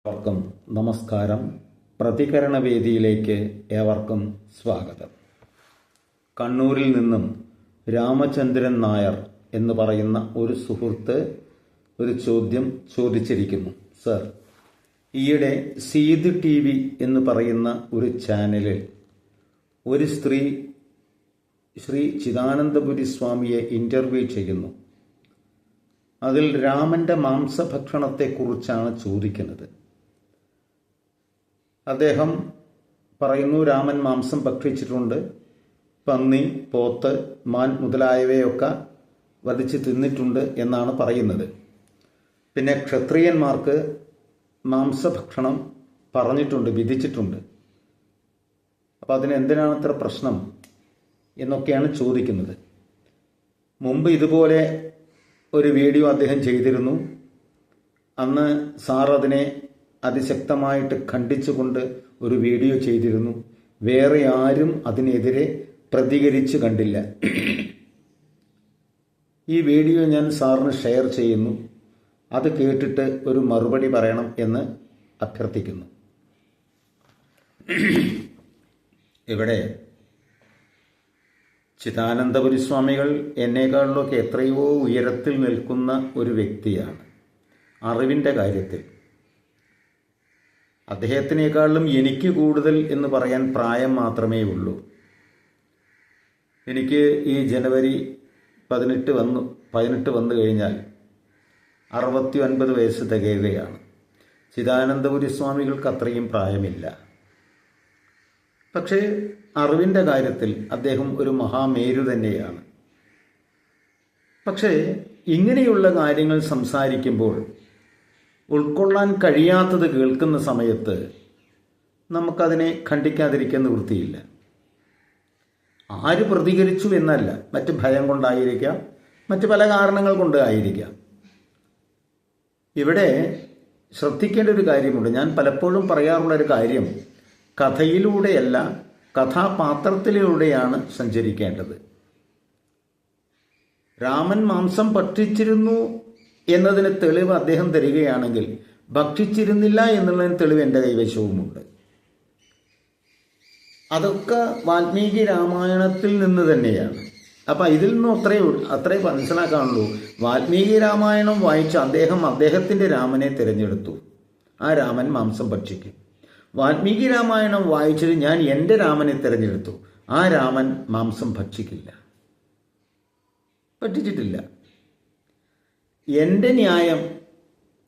ഏവർക്കും നമസ്കാരം. പ്രതികരണ വേദിയിലേക്ക് ഏവർക്കും സ്വാഗതം. കണ്ണൂരിൽ നിന്നും രാമചന്ദ്രൻ നായർ എന്ന് പറയുന്ന ഒരു സുഹൃത്ത് ഒരു ചോദ്യം ചോദിച്ചിരിക്കുന്നു. സർ, ഈയിടെ സീത് TV എന്ന് പറയുന്ന ഒരു ചാനലിൽ ഒരു സ്ത്രീ ശ്രീ ചിദാനന്ദപുരി സ്വാമിയെ ഇൻ്റർവ്യൂ ചെയ്യുന്നു. അതിൽ രാമൻ്റെ മാംസഭക്ഷണത്തെക്കുറിച്ചാണ് ചോദിക്കുന്നത്. അദ്ദേഹം പറയുന്നു, രാമൻ മാംസം ഭക്ഷിച്ചിട്ടുണ്ട്, പന്നി, പോത്ത്, മാൻ മുതലായവയൊക്കെ വധിച്ച് തിന്നിട്ടുണ്ട് എന്നാണ് പറയുന്നത്. പിന്നെ ക്ഷത്രിയന്മാർക്ക് മാംസഭക്ഷണം പറഞ്ഞിട്ടുണ്ട്, വിധിച്ചിട്ടുണ്ട്. അപ്പം അതിനെന്തിനാണ് ഇത്ര പ്രശ്നം എന്നൊക്കെയാണ് ചോദിക്കുന്നത്. മുമ്പ് ഇതുപോലെ ഒരു വീഡിയോ അദ്ദേഹം ചെയ്തിരുന്നു. അന്ന് സാർ അതിനെ അതിശക്തമായിട്ട് ഖണ്ഡിച്ചുകൊണ്ട് ഒരു വീഡിയോ ചെയ്തിരുന്നു. വേറെ ആരും അതിനെതിരെ പ്രതികരിച്ചു കണ്ടില്ല. ഈ വീഡിയോ ഞാൻ സാറിന് ഷെയർ ചെയ്യുന്നു. അത് കേട്ടിട്ട് ഒരു മറുപടി പറയണം എന്ന് അഭ്യർത്ഥിക്കുന്നു. ഇവിടെ ചിദാനന്ദപുരി സ്വാമികൾ എന്നേക്കാളിലൊക്കെ എത്രയോ ഉയരത്തിൽ നിൽക്കുന്ന ഒരു വ്യക്തിയാണ് അറിവിൻ്റെ കാര്യത്തിൽ. അദ്ദേഹത്തിനേക്കാളും എനിക്ക് കൂടുതൽ എന്ന് പറയാൻ പ്രായം മാത്രമേ ഉള്ളൂ. എനിക്ക് ഈ ജനുവരി 18 വന്നു കഴിഞ്ഞാൽ 69 വയസ്സ് തികയുകയാണ്. ചിദാനന്ദപുരി സ്വാമികൾക്ക് അത്രയും പ്രായമില്ല. പക്ഷേ അറിവിൻ്റെ കാര്യത്തിൽ അദ്ദേഹം ഒരു മഹാമേരു തന്നെയാണ്. പക്ഷേ ഇങ്ങനെയുള്ള കാര്യങ്ങൾ സംസാരിക്കുമ്പോൾ ഉൾക്കൊള്ളാൻ കഴിയാത്തത് കേൾക്കുന്ന സമയത്ത് നമുക്കതിനെ ഖണ്ഡിക്കാതിരിക്കാൻ നിവൃത്തിയില്ല. ആര് പ്രതികരിച്ചു എന്നല്ല, മറ്റ് ഭയം കൊണ്ടായിരിക്കാം, മറ്റ് പല കാരണങ്ങൾ കൊണ്ട് ആയിരിക്കാം. ഇവിടെ ശ്രദ്ധിക്കേണ്ട ഒരു കാര്യമുണ്ട്. ഞാൻ പലപ്പോഴും പറയാറുള്ളൊരു കാര്യം, കഥയിലൂടെയല്ല കഥാപാത്രത്തിലൂടെയാണ് സഞ്ചരിക്കേണ്ടത്. രാമൻ മാംസം ഭക്ഷിച്ചിരുന്നു എന്നതിന് തെളിവ് അദ്ദേഹം തരികയാണെങ്കിൽ ഭക്ഷിച്ചിരുന്നില്ല എന്നുള്ളതിന് തെളിവ് എൻ്റെ കൈവശവുമുണ്ട്. അതൊക്കെ വാൽമീകി രാമായണത്തിൽ നിന്ന് തന്നെയാണ്. അപ്പം ഇതിൽ നിന്നും അത്രേ മനസ്സിലാക്കാനുള്ളൂ. വാൽമീകി രാമായണം വായിച്ച അദ്ദേഹത്തിൻ്റെ രാമനെ തിരഞ്ഞെടുത്തു. ആ രാമൻ മാംസം ഭക്ഷിക്കും. വാൽമീകി രാമായണം വായിച്ചത് ഞാൻ എൻ്റെ രാമനെ തിരഞ്ഞെടുത്തു. ആ രാമൻ മാംസം ഭക്ഷിക്കില്ല, ഭക്ഷിച്ചിട്ടില്ല. എൻ്റെ ന്യായം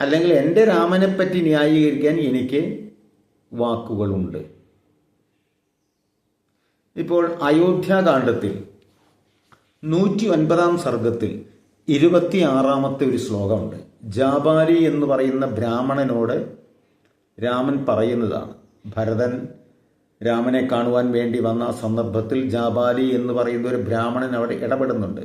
അല്ലെങ്കിൽ എൻ്റെ രാമനെപ്പറ്റി ന്യായീകരിക്കാൻ എനിക്ക് വാക്കുകളുണ്ട്. ഇപ്പോൾ അയോധ്യാകാന്ഡത്തിൽ 109 സർഗത്തിൽ 26 ഒരു ശ്ലോകമുണ്ട്. ജാബാലി എന്ന് പറയുന്ന ബ്രാഹ്മണനോട് രാമൻ പറയുന്നതാണ്. ഭരതൻ രാമനെ കാണുവാൻ വേണ്ടി വന്ന സന്ദർഭത്തിൽ ജാബാലി എന്ന് പറയുന്ന ഒരു ബ്രാഹ്മണൻ അവിടെ ഇടപെടുന്നുണ്ട്.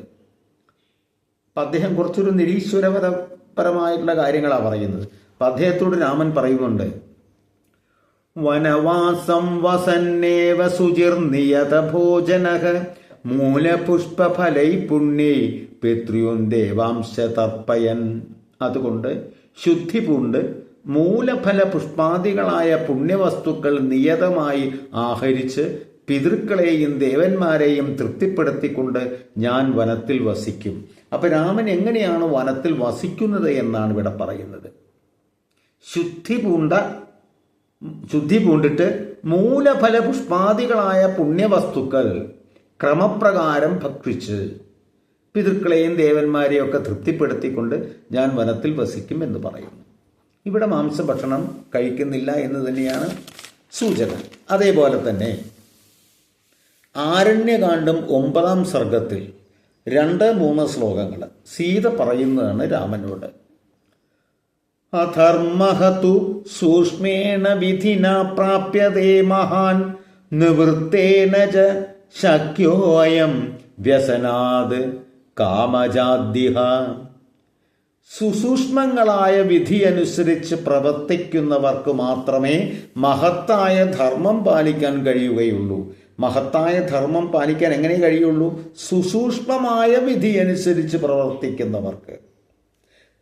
അപ്പം അദ്ദേഹം കുറച്ചൊരു നിരീശ്വരപരമായിട്ടുള്ള കാര്യങ്ങളാണ് പറയുന്നത്. അപ്പം അദ്ദേഹത്തോട് രാമൻ പറയുന്നുണ്ട്, വനവാസം വസന്നേവ സുചിർനിയത ഭോജനഃ മൂലപുഷ്പഫലൈ പുണ്യൈ പിതൃൻ ദേവാംശ തർപ്പയൻ. അതുകൊണ്ട് ശുദ്ധി പൂണ്ട് മൂലഫല പുഷ്പാദികളായ പുണ്യവസ്തുക്കൾ നിയതമായി ആഹരിച്ച് പിതൃക്കളെയും ദേവന്മാരെയും തൃപ്തിപ്പെടുത്തിക്കൊണ്ട് ഞാൻ വനത്തിൽ വസിക്കും. അപ്പൊ രാമൻ എങ്ങനെയാണ് വനത്തിൽ വസിക്കുന്നത് എന്നാണ് ഇവിടെ പറയുന്നത്. ശുദ്ധി പൂണ്ടിട്ട് മൂലഫല പുഷ്പാദികളായ പുണ്യവസ്തുക്കൾ ക്രമപ്രകാരം ഭക്ഷിച്ച് പിതൃക്കളെയും ദേവന്മാരെയും ഒക്കെ തൃപ്തിപ്പെടുത്തിക്കൊണ്ട് ഞാൻ വനത്തിൽ വസിക്കും എന്ന് പറയുന്നു. ഇവിടെ മാംസഭക്ഷണം കഴിക്കുന്നില്ല എന്ന് തന്നെയാണ് സൂചന. അതേപോലെ തന്നെ ആരണ്യകാന്ഡം 9 സർഗത്തിൽ 2-3 ശ്ലോകങ്ങൾ സീത പറയുന്നതാണ് രാമനോട്. അധർമ്മഹതു സൂക്ഷ്മേണ വിധിന പ്രാപ്യതേ മഹാൻ നിവൃത്തേന ച ശക്യോയം വ്യസനാത് കാമജാദ്യഃ. സുസൂക്ഷ്മങ്ങളായ വിധി അനുസരിച്ച് പ്രവർത്തിക്കുന്നവർക്ക് മാത്രമേ മഹത്തായ ധർമ്മം പാലിക്കാൻ കഴിയുകയുള്ളൂ. മഹത്തായ ധർമ്മം പാലിക്കാൻ എങ്ങനെ കഴിയുള്ളൂ? സുസൂക്ഷ്മമായ വിധി അനുസരിച്ച് പ്രവർത്തിക്കുന്നവർക്ക്.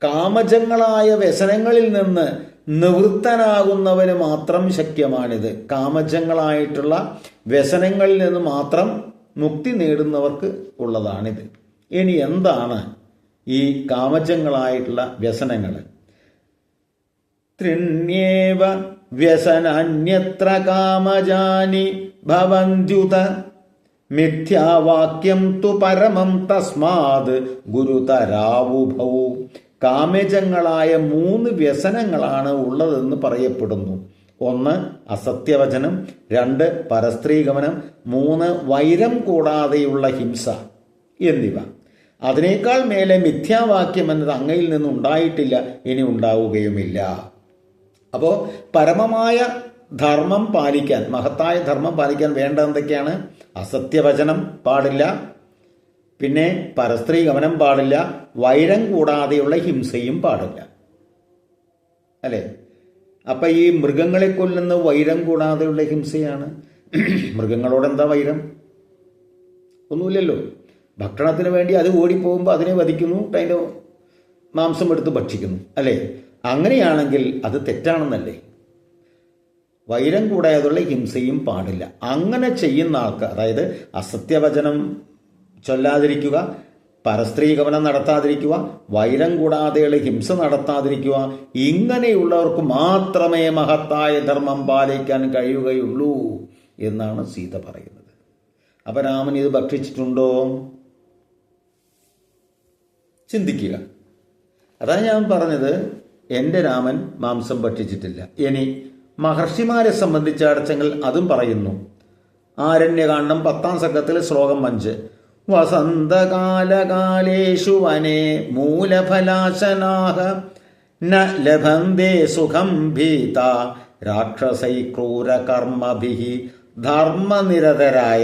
കാമജങ്ങളായ വ്യസനങ്ങളിൽ നിന്ന് നിവൃത്തനാകുന്നവന് മാത്രം ശക്യമാണിത്. കാമജങ്ങളായിട്ടുള്ള വ്യസനങ്ങളിൽ നിന്ന് മാത്രം മുക്തി നേടുന്നവർക്ക് ഉള്ളതാണിത്. ഇനി എന്താണ് ഈ കാമജങ്ങളായിട്ടുള്ള വ്യസനങ്ങൾ? ത്രിണ്യേവ വ്യസനാന്യത്ര കാമജാനി ഭവന്ത്യുത മിഥ്യാവാക്യം തു പരമം തസ്മാത് ഗുരുതരാവുഭൗ. കാമജങ്ങളായ 3 വ്യസനങ്ങളാണ് ഉള്ളതെന്ന് പറയപ്പെടുന്നു. 1 അസത്യവചനം, 2 പരസ്ത്രീഗമനം, 3 വൈരം കൂടാതെയുള്ള ഹിംസ എന്നിവ. അതിനേക്കാൾ മേലെ മിഥ്യാവാക്യം എന്നത് അങ്ങയിൽ നിന്നും ഉണ്ടായിട്ടില്ല, ഇനി ഉണ്ടാവുകയുമില്ല. അപ്പോൾ പരമമായ ധർമ്മം പാലിക്കാൻ, മഹത്തായ ധർമ്മം പാലിക്കാൻ വേണ്ട എന്തൊക്കെയാണ്? അസത്യവചനം പാടില്ല, പിന്നെ പരസ്ത്രീഗമനം പാടില്ല, വൈരം കൂടാതെയുള്ള ഹിംസയും പാടില്ല. അല്ലേ? അപ്പം ഈ മൃഗങ്ങളെ കൊല്ലുന്ന വൈരം കൂടാതെയുള്ള ഹിംസയാണ്. മൃഗങ്ങളോട് എന്താ വൈരം? ഒന്നുമില്ലല്ലോ. ഭക്ഷണത്തിന് വേണ്ടി അത് ഓടിപ്പോകുമ്പോൾ അതിനെ വധിക്കുന്നു, അതിൻ്റെ മാംസം എടുത്ത് ഭക്ഷിക്കുന്നു. അല്ലേ? അങ്ങനെയാണെങ്കിൽ അത് തെറ്റാണെന്നല്ലേ? വൈരം കൂടാതെയുള്ള ഹിംസയും പാടില്ല. അങ്ങനെ ചെയ്യുന്ന ആൾക്ക്, അതായത് അസത്യവചനം ചൊല്ലാതിരിക്കുക, പരസ്ത്രീഗമനം നടത്താതിരിക്കുക, വൈരം കൂടാതെയുള്ള ഹിംസ നടത്താതിരിക്കുക, ഇങ്ങനെയുള്ളവർക്ക് മാത്രമേ മഹത്തായ ധർമ്മം പാലിക്കാൻ കഴിയുകയുള്ളൂ എന്നാണ് സീത പറയുന്നത്. അപ്പം രാമൻ ഇത് ഭക്ഷിച്ചിട്ടുണ്ടോ? ചിന്തിക്കുക. അതാണ് ഞാൻ പറഞ്ഞത്, എൻ്റെ രാമൻ മാംസം ഭക്ഷിച്ചിട്ടില്ല. ഇനി മഹർഷിമാരെ സംബന്ധിച്ചടച്ചെങ്കിൽ അതും പറയുന്നു. ആരണ്യകാണ്ഡം 10-ാം സർഗത്തിൽ ശ്ലോകം 5, വസന്തകാലകാലേഷു വനേ മൂലഫലാശനാഹ ന ലഭന്തേ സുഖം ഭീത രാക്ഷസൈ ക്രൂരകർമ്മഭിഹി. ധർമ്മനിരതരായ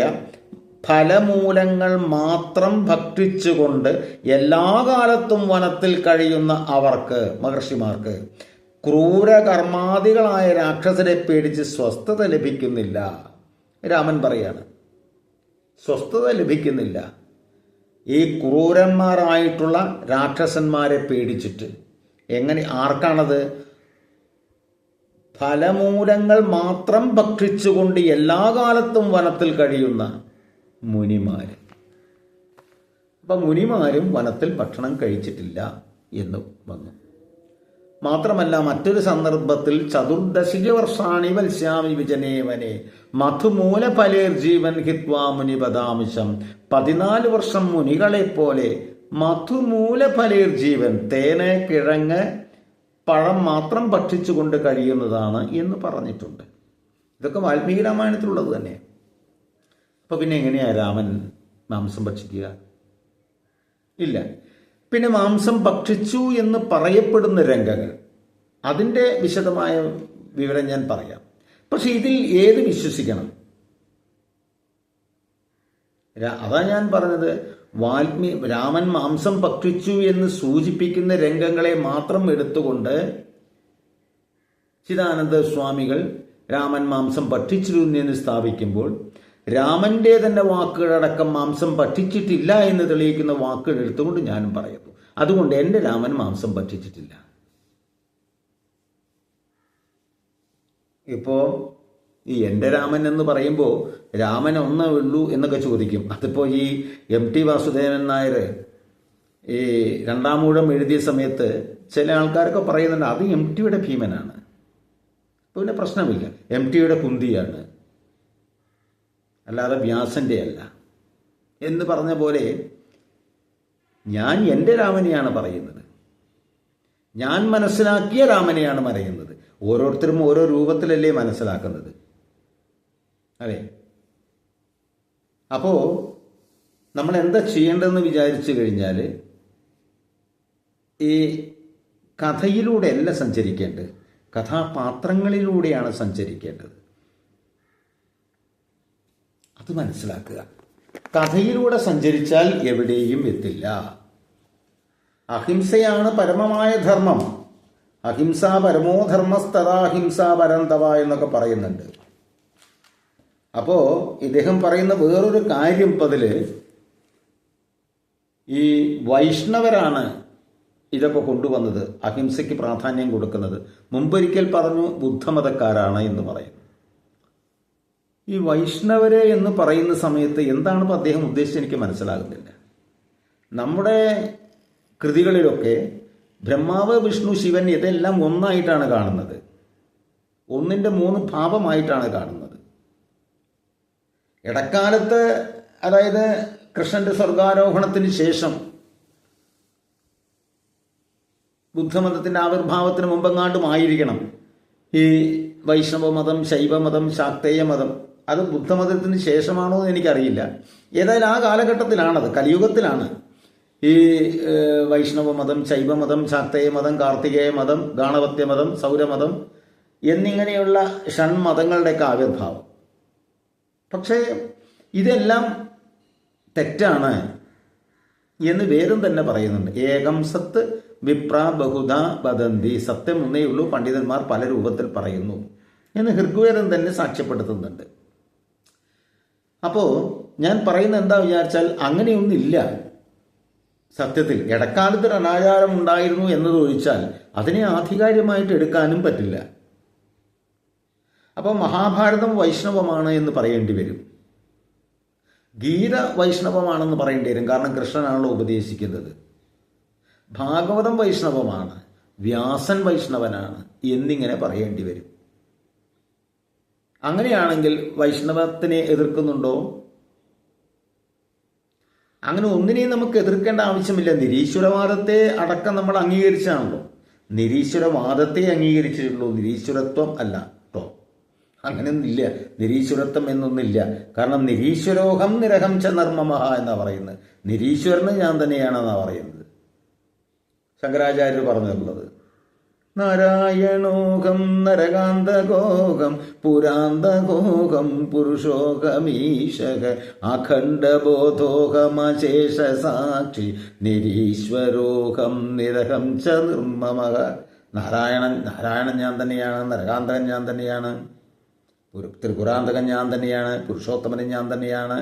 ഫലമൂലങ്ങൾ മാത്രം ഭക്ഷിച്ചുകൊണ്ട് എല്ലാ കാലത്തും വനത്തിൽ കഴിയുന്ന അവർക്ക്, മഹർഷിമാർക്ക്, ക്രൂരകർമാദികളായ രാക്ഷസരെ പേടിച്ച് സ്വസ്ഥത ലഭിക്കുന്നില്ല. രാമൻ പറയാണ്, സ്വസ്ഥത ലഭിക്കുന്നില്ല ഈ ക്രൂരന്മാരായിട്ടുള്ള രാക്ഷസന്മാരെ പേടിച്ചിട്ട്. എങ്ങനെ? ആർക്കാണത്? ഫലമൂലങ്ങൾ മാത്രം ഭക്ഷിച്ചുകൊണ്ട് എല്ലാ കാലത്തും വനത്തിൽ കഴിയുന്ന മുനിമാര്. അപ്പം മുനിമാരും വനത്തിൽ ഭക്ഷണം കഴിച്ചിട്ടില്ല എന്ന് വന്നു. മാത്രമല്ല, മറ്റൊരു സന്ദർഭത്തിൽ ചതുർദശിക വർഷാണി വത്സ്യാമി വിജനേവനെ മധുമൂല ഫലേർ ജീവൻ ഹിത്വാ മുനിപദാംശം. 14 വർഷം മുനികളെ പോലെ മധുമൂല ഫലേർ ജീവൻ, തേന്, കിഴങ്ങ്, പഴം മാത്രം ഭക്ഷിച്ചുകൊണ്ട് കഴിയുന്നതാണ് എന്ന് പറഞ്ഞിട്ടുണ്ട്. ഇതൊക്കെ വാൽമീകി രാമായണത്തിലുള്ളത് തന്നെ. അപ്പൊ പിന്നെ എങ്ങനെയാ രാമൻ മാംസം ഭക്ഷിക്കുക? ഇല്ല. പിന്നെ മാംസം ഭക്ഷിച്ചു എന്ന് പറയപ്പെടുന്ന രംഗങ്ങൾ, അതിൻ്റെ വിശദമായ വിവരം ഞാൻ പറയാം. പക്ഷെ ഇതിൽ ഏത് വിശ്വസിക്കണം? അതാ ഞാൻ പറഞ്ഞത്, രാമൻ മാംസം ഭക്ഷിച്ചു എന്ന് സൂചിപ്പിക്കുന്ന രംഗങ്ങളെ മാത്രം എടുത്തുകൊണ്ട് ചിദാനന്ദ സ്വാമികൾ രാമൻ മാംസം ഭക്ഷിച്ചിരുന്നു എന്ന് സ്ഥാപിക്കുമ്പോൾ, രാമന്റെ തന്നെ വാക്കുകളടക്കം മാംസം ഭക്ഷിച്ചിട്ടില്ല എന്ന് തെളിയിക്കുന്ന വാക്കുകൾ എടുത്തുകൊണ്ട് ഞാനും പറയുന്നു. അതുകൊണ്ട് എൻ്റെ രാമൻ മാംസം ഭക്ഷിച്ചിട്ടില്ല. ഇപ്പോൾ ഈ എൻ്റെ രാമൻ എന്ന് പറയുമ്പോൾ രാമൻ ഒന്നേ ഉള്ളൂ എന്നൊക്കെ ചോദിക്കും. അതിപ്പോൾ ഈ MT വാസുദേവൻ നായർ ഈ 2-ാം ഊഴം എഴുതിയ സമയത്ത് ചില ആൾക്കാരൊക്കെ പറയുന്നുണ്ട് അത് MTയുടെ ഭീമനാണ്, പിന്നെ പ്രശ്നമില്ല, MTയുടെ കുന്തിയാണ്, അല്ലാതെ വ്യാസന്റെ അല്ല എന്ന് പറഞ്ഞ പോലെ ഞാൻ എൻ്റെ രാമനെയാണ് പറയുന്നത്, ഞാൻ മനസ്സിലാക്കിയ രാമനെയാണ് പറയുന്നത്. ഓരോരുത്തരും ഓരോ രൂപത്തിലല്ലേ മനസ്സിലാക്കുന്നത്, അല്ലേ? അപ്പോൾ നമ്മൾ എന്താ ചെയ്യേണ്ടതെന്ന് വിചാരിച്ചു കഴിഞ്ഞാൽ, ഈ കഥയിലൂടെയല്ല സഞ്ചരിക്കേണ്ടത്, കഥാപാത്രങ്ങളിലൂടെയാണ് സഞ്ചരിക്കേണ്ടത്. അത് മനസ്സിലാക്കുക. കഥയിലൂടെ സഞ്ചരിച്ചാൽ എവിടെയും എത്തില്ല. അഹിംസയാണ് പരമമായ ധർമ്മം. അഹിംസ പരമോ ധർമ്മസ്തദാഹിംസ പരന്തവ എന്നൊക്കെ പറയുന്നുണ്ട്. അപ്പോ ഇദ്ദേഹം പറയുന്ന വേറൊരു കാര്യം, അതില് ഈ വൈഷ്ണവരാണ് ഇതൊക്കെ കൊണ്ടുവന്നത്, അഹിംസയ്ക്ക് പ്രാധാന്യം കൊടുക്കുന്നത്. മുമ്പൊരിക്കൽ പറഞ്ഞു ബുദ്ധമതക്കാരാണ് എന്ന് പറയും. ഈ വൈഷ്ണവരെ എന്ന് പറയുന്ന സമയത്ത് എന്താണ് ഇപ്പോൾ അദ്ദേഹം ഉദ്ദേശിച്ചത് എനിക്ക് മനസ്സിലാകുന്നില്ല. നമ്മുടെ കൃതികളിലൊക്കെ ബ്രഹ്മാവ്, വിഷ്ണു, ശിവൻ ഇതെല്ലാം ഒന്നായിട്ടാണ് കാണുന്നത്. ഒന്നിൻ്റെ 3 ഭാവമായിട്ടാണ് കാണുന്നത്. ഇടക്കാലത്ത്, അതായത് കൃഷ്ണന്റെ സ്വർഗാരോഹണത്തിന് ശേഷം, ബുദ്ധമതത്തിൻ്റെ ആവിർഭാവത്തിന് മുമ്പെങ്ങാണ്ടും ആയിരിക്കണം ഈ വൈഷ്ണവമതം, ശൈവമതം, ശാക്തേയ മതം. അത് ബുദ്ധമതത്തിന് ശേഷമാണോ എന്ന് എനിക്കറിയില്ല. ഏതായാലും ആ കാലഘട്ടത്തിലാണത്, കലിയുഗത്തിലാണ് ഈ വൈഷ്ണവമതം, ശൈവമതം, ശാക്തേയ മതം, കാർത്തികേയ മതം, ഗാണപത്യമതം, സൗരമതം എന്നിങ്ങനെയുള്ള ഷൺമതങ്ങളുടെയൊക്കെ ആവിർഭാവം. പക്ഷേ ഇതെല്ലാം തെറ്റാണ് എന്ന് വേദം തന്നെ പറയുന്നുണ്ട്. ഏകം സത്ത് വിപ്ര ബഹുധ വദന്തി, സത്യം ഒന്നേ ഉള്ളൂ, പണ്ഡിതന്മാർ പല രൂപത്തിൽ പറയുന്നു എന്ന് ഋഗ്വേദം തന്നെ സാക്ഷ്യപ്പെടുത്തുന്നുണ്ട്. അപ്പോൾ ഞാൻ പറയുന്നത് എന്താ വിചാരിച്ചാൽ, അങ്ങനെയൊന്നില്ല. സത്യത്തിൽ ഇടക്കാലത്ത് ഒരു അനാചാരം ഉണ്ടായിരുന്നു എന്നതൊഴിച്ചാൽ അതിനെ ആധികാരികമായിട്ട് എടുക്കാനും പറ്റില്ല. അപ്പോൾ മഹാഭാരതം വൈഷ്ണവമാണ് എന്ന് പറയേണ്ടി വരും, ഗീത വൈഷ്ണവമാണെന്ന് പറയേണ്ടി വരും, കാരണം കൃഷ്ണനാണല്ലോ ഉപദേശിക്കുന്നത്. ഭാഗവതം വൈഷ്ണവമാണ്, വ്യാസൻ വൈഷ്ണവനാണ് എന്നിങ്ങനെ പറയേണ്ടി വരും. അങ്ങനെയാണെങ്കിൽ വൈഷ്ണവത്തിനെ എതിർക്കുന്നുണ്ടോ? അങ്ങനെ ഒന്നിനെയും നമുക്ക് എതിർക്കേണ്ട ആവശ്യമില്ല. നിരീശ്വരവാദത്തെ അടക്കം നമ്മൾ അംഗീകരിച്ചാണല്ലോ. നിരീശ്വരവാദത്തെ അംഗീകരിച്ചിട്ടുള്ളൂ, നിരീശ്വരത്വം അല്ല കേട്ടോ. അങ്ങനെയൊന്നില്ല, നിരീശ്വരത്വം എന്നൊന്നില്ല. കാരണം നിരീശ്വരോഹം നിരഹം ച നർമ്മമഹ എന്നാണ് പറയുന്നത്. നിരീശ്വരന് ഞാൻ തന്നെയാണെന്നാണ് പറയുന്നത്. ശങ്കരാചാര്യർ പറഞ്ഞിട്ടുള്ളത് നാരായണോഹം നരകാന്തകോഹം പുരാന്തകോഹം പുരുഷോഹമീശക അഖണ്ഡബോധോഹമശേഷ സാക്ഷി നിരീശ്വരോഹം നിരഹം ച നിർമ്മമഃ. നാരായണൻ ഞാൻ തന്നെയാണ്, നരകാന്തകൻ ഞാൻ തന്നെയാണ്, ത്രിപുരാന്തകൻ ഞാൻ തന്നെയാണ്, പുരുഷോത്തമൻ ഞാൻ തന്നെയാണ്,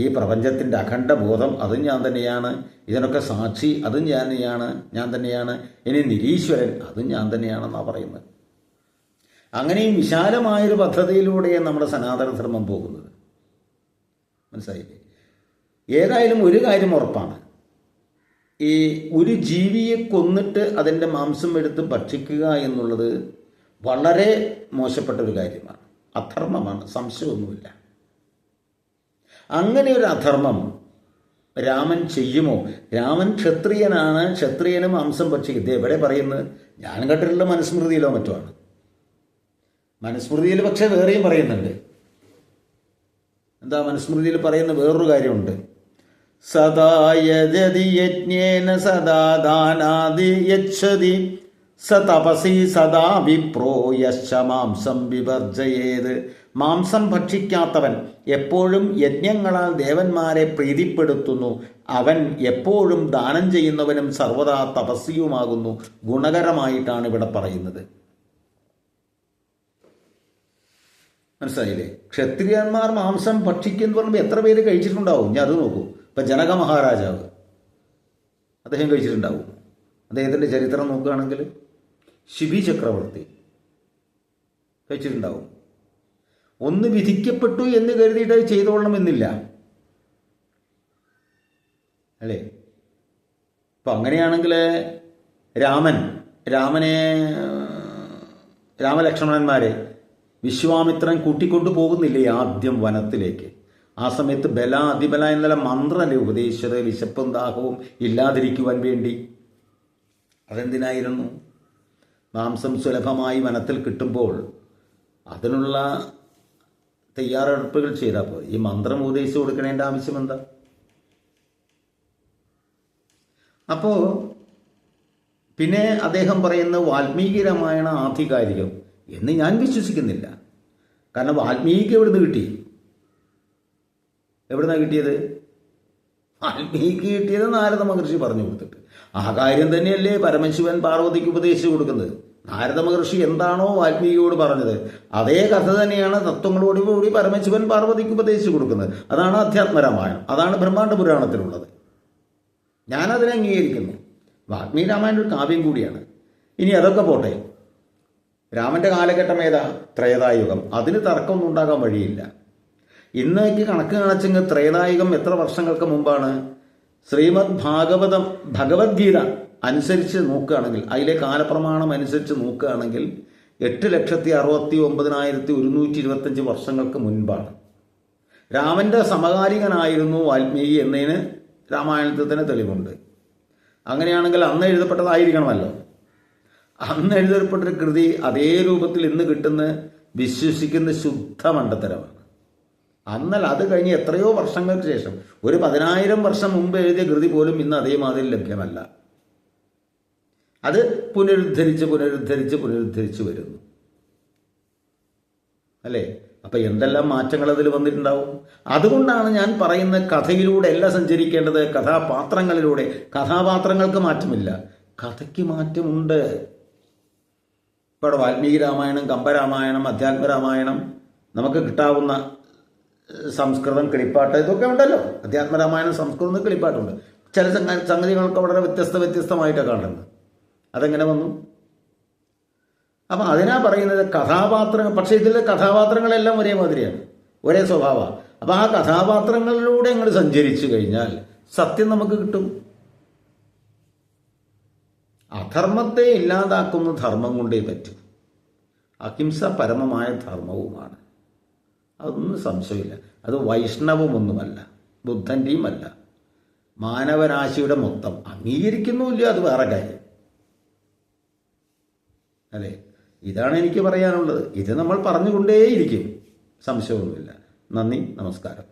ഈ പ്രപഞ്ചത്തിൻ്റെ അഖണ്ഡബോധം അതും ഞാൻ തന്നെയാണ്, ഇതിനൊക്കെ സാക്ഷി അതും ഞാൻ തന്നെയാണ്, ഇനി നിരീശ്വരൻ അതും ഞാൻ തന്നെയാണെന്നാണ് പറയുന്നത്. അങ്ങനെയും വിശാലമായൊരു പദ്ധതിയിലൂടെ നമ്മുടെ സനാതനധർമ്മം പോകുന്നത്. മനസ്സിലായില്ലേ? ഏതായാലും ഒരു കാര്യം ഉറപ്പാണ്, ഈ ഒരു ജീവിയെ കൊന്നിട്ട് അതിൻ്റെ മാംസം എടുത്ത് ഭക്ഷിക്കുക എന്നുള്ളത് വളരെ മോശപ്പെട്ട ഒരു കാര്യമാണ്, അധർമ്മമാണ്, സംശയമൊന്നുമില്ല. അങ്ങനെ ഒരു അധർമ്മം രാമൻ ചെയ്യുമോ? രാമൻ ക്ഷത്രിയനാണ്, ക്ഷത്രിയന് മാംസം ഭക്ഷിക്കും. ഇത് എവിടെ പറയുന്നത്? ഞാൻ കേട്ടിട്ടുള്ള മനുസ്മൃതിയിലോ മറ്റോ ആണ്. മനുസ്മൃതിയിൽ പക്ഷെ വേറെയും പറയുന്നുണ്ട്. എന്താ മനുസ്മൃതിയിൽ പറയുന്ന വേറൊരു കാര്യമുണ്ട്. സദാ യജതി യജ്ഞേന സദാ ദാനാദി യച്ഛതി സ തപസി സദാ വിപ്രോ യശ്ച മാംസം വിവർജയേത്. മാംസം ഭക്ഷിക്കാത്തവൻ എപ്പോഴും യജ്ഞങ്ങളാൽ ദേവന്മാരെ പ്രീതിപ്പെടുത്തുന്നു. അവൻ എപ്പോഴും ദാനം ചെയ്യുന്നവനും സർവദാ തപസ്വിയുമാകുന്നു. ഗുണകരമായിട്ടാണ് ഇവിടെ പറയുന്നത്. മനസ്സിലായില്ലേ? ക്ഷത്രിയന്മാർ മാംസം ഭക്ഷിക്കുന്നു പറയുമ്പോൾ എത്ര പേര് കഴിച്ചിട്ടുണ്ടാവും? ഞാൻ അത് നോക്കൂ. ഇപ്പം ജനക മഹാരാജാവ് അദ്ദേഹം കഴിച്ചിട്ടുണ്ടാവും. അദ്ദേഹത്തിൻ്റെ ചരിത്രം നോക്കുകയാണെങ്കിൽ ശിബി ചക്രവർത്തി കഴിച്ചിട്ടുണ്ടാവും. ഒന്ന് വിധിക്കപ്പെട്ടു എന്ന് കരുതിയിട്ട് അത് ചെയ്തോളണമെന്നില്ല, അല്ലേ? അപ്പം അങ്ങനെയാണെങ്കിൽ രാമലക്ഷ്മണന്മാരെ വിശ്വാമിത്രൻ കൂട്ടിക്കൊണ്ടു പോകുന്നില്ലേ ആദ്യം വനത്തിലേക്ക്? ആ സമയത്ത് അതിബല എന്നുള്ള മന്ത്രമല്ലേ ഉപദേശിച്ചത്, വിശപ്പും ദാഹവും ഇല്ലാതിരിക്കുവാൻ വേണ്ടി. അതെന്തിനായിരുന്നു? മാംസം സുലഭമായി വനത്തിൽ കിട്ടുമ്പോൾ അതിനുള്ള തയ്യാറെടുപ്പുകൾ ചെയ്താൽ പോയി. ഈ മന്ത്രം ഉപദേശിച്ചു കൊടുക്കണേൻ്റെ ആവശ്യം എന്താ? അപ്പോൾ പിന്നെ അദ്ദേഹം പറയുന്ന വാൽമീകി രാമായണ ആധികാരികം എന്ന് ഞാൻ വിശ്വസിക്കുന്നില്ല. കാരണം വാൽമീകി എവിടുന്ന് കിട്ടി? എവിടുന്നാണ് കിട്ടിയത്? വാൽമീകി കിട്ടിയത് നാരദ മഹർഷി പറഞ്ഞു കൊടുത്തിട്ട്. ആ കാര്യം തന്നെയല്ലേ പരമശിവൻ പാർവതിക്ക് ഉപദേശിച്ചു കൊടുക്കുന്നത്. നാരദ മഹർഷി എന്താണോ വാൽമീകിയോട് പറഞ്ഞത് അതേ കഥ തന്നെയാണ് തത്വങ്ങളോടുകൂടി പരമശിവൻ പാർവതിക്ക് ഉപദേശിച്ചു കൊടുക്കുന്നത്. അതാണ് അധ്യാത്മരാമായണം, അതാണ് ബ്രഹ്മാണ്ഡ പുരാണത്തിലുള്ളത്. ഞാനതിനെ അംഗീകരിക്കുന്നു. വാൽമീകി രാമായണം ഒരു കാവ്യം കൂടിയാണ്. ഇനി അതൊക്കെ പോട്ടെ, രാമൻ്റെ കാലഘട്ടം ഏതാ? ത്രേതായുഗം. അതിന് തർക്കമൊന്നും ഉണ്ടാകാൻ വഴിയില്ല. ഇന്നേക്ക് കണക്ക് കാണിച്ചെങ്കിൽ ത്രേതായുഗം എത്ര വർഷങ്ങൾക്ക് മുമ്പാണ്? ശ്രീമദ് ഭഗവത്ഗീത അനുസരിച്ച് നോക്കുകയാണെങ്കിൽ, അതിലെ കാലപ്രമാണം അനുസരിച്ച് നോക്കുകയാണെങ്കിൽ 8,69,125 വർഷങ്ങൾക്ക് മുൻപാണ്. രാമൻ്റെ സമകാലികനായിരുന്നു വാൽമീകി എന്നതിന് രാമായണത്തിൽ തന്നെ തെളിവുണ്ട്. അങ്ങനെയാണെങ്കിൽ അന്ന് എഴുതപ്പെട്ടതായിരിക്കണമല്ലോ. അന്ന് എഴുതപ്പെട്ടൊരു കൃതി അതേ രൂപത്തിൽ ഇന്ന് കിട്ടുന്ന വിശ്വസിക്കുന്ന ശുദ്ധ മണ്ടത്തരമാണ്. എന്നാൽ അത് കഴിഞ്ഞ് എത്രയോ വർഷങ്ങൾക്ക് ശേഷം, ഒരു 10,000 വർഷം മുമ്പ് എഴുതിയ കൃതി പോലും ഇന്ന് അതേമാതിരി ലഭ്യമല്ല. അത് പുനരുദ്ധരിച്ച് വരുന്നു അല്ലേ? അപ്പം എന്തെല്ലാം മാറ്റങ്ങൾ അതിൽ വന്നിട്ടുണ്ടാവും. അതുകൊണ്ടാണ് ഞാൻ പറയുന്ന കഥയിലൂടെ അല്ല സഞ്ചരിക്കേണ്ടത്, കഥാപാത്രങ്ങളിലൂടെ. കഥാപാത്രങ്ങൾക്ക് മാറ്റമില്ല, കഥയ്ക്ക് മാറ്റമുണ്ട്. ഇപ്പോൾ വാൽമീകി രാമായണം, കമ്പരാമായണം, അധ്യാത്മരാമായണം, നമുക്ക് കിട്ടാവുന്ന സംസ്കൃതം കിളിപ്പാട്ട്, ഇതൊക്കെ ഉണ്ടല്ലോ. അധ്യാത്മരാമായണം സംസ്കൃതം കിളിപ്പാട്ടുണ്ട്. ചില സംഗതികൾക്ക് വളരെ വ്യത്യസ്തമായിട്ടാണ് കാണുന്നത്. അതെങ്ങനെ വന്നു? അപ്പം അതിനാ പറയുന്നത് കഥാപാത്രങ്ങൾ. പക്ഷേ ഇതിലെ കഥാപാത്രങ്ങളെല്ലാം ഒരേ മാതിരിയാണ്, ഒരേ സ്വഭാവമാണ്. അപ്പം ആ കഥാപാത്രങ്ങളിലൂടെ നിങ്ങൾ സഞ്ചരിച്ചു കഴിഞ്ഞാൽ സത്യം നമുക്ക് കിട്ടും. അധർമ്മത്തെ ഇല്ലാതാക്കുന്ന ധർമ്മം കൊണ്ടേ പറ്റൂ. അഹിംസ പരമമായ ധർമ്മവുമാണ്, അതൊന്നും സംശയമില്ല. അത് വൈഷ്ണവമൊന്നുമല്ല, ബുദ്ധൻ്റെയും അല്ല, മാനവരാശിയുടെ മൊത്തം. അംഗീകരിക്കുന്നുമില്ല, അത് വേറെ കാര്യം അല്ലേ? ഇതാണ് എനിക്ക് പറയാനുള്ളത്. ഇത് നമ്മൾ പറഞ്ഞുകൊണ്ടേയിരിക്കും, സംശയമൊന്നുമില്ല. നന്ദി, നമസ്കാരം.